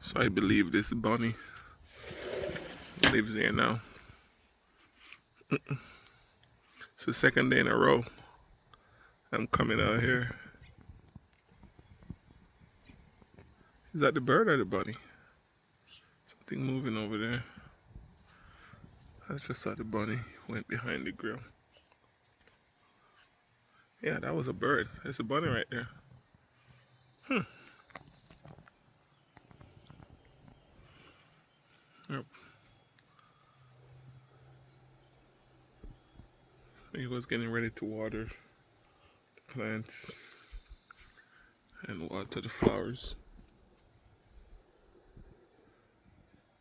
So I believe this bunny lives here now. It's the second day in a row I'm coming out here. Is that the bird or the bunny? Something moving over there. I just saw the bunny went behind the grill. Yeah, that was a bird. There's a bunny right there. Yep. He was getting ready to water the plants and water the flowers.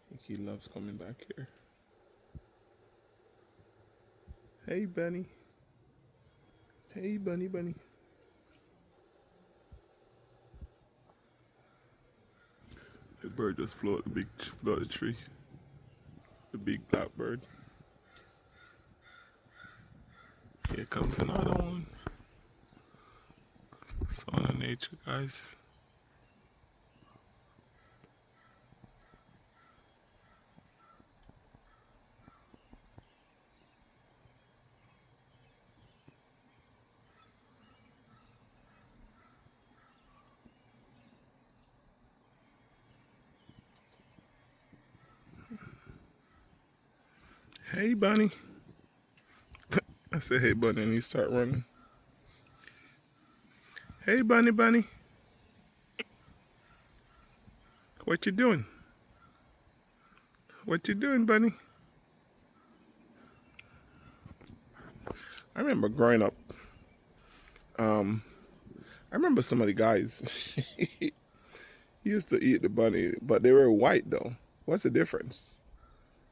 I think he loves coming back here. Hey, bunny. Hey, bunny, bunny. The bird just flew out the tree. The big black bird. Here comes another one. Son of nature, guys. Hey, bunny. I said, hey, bunny, and he start running. Hey, bunny, bunny. What you doing? What you doing, bunny? I remember growing up. I remember some of the guys used to eat the bunny, but they were white though. What's the difference?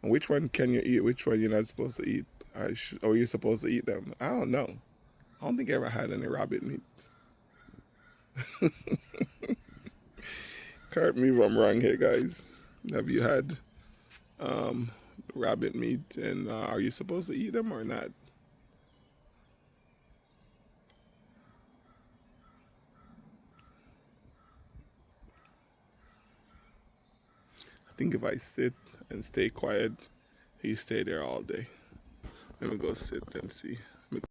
And which one can you eat? Which one you're not supposed to eat? Or you're supposed to eat them? I don't know. I don't think I ever had any rabbit meat. Correct me if I'm wrong here, guys. Have you had rabbit meat, and are you supposed to eat them or not? I think if I sit and stay quiet, he stay there all day. Let me go sit and see.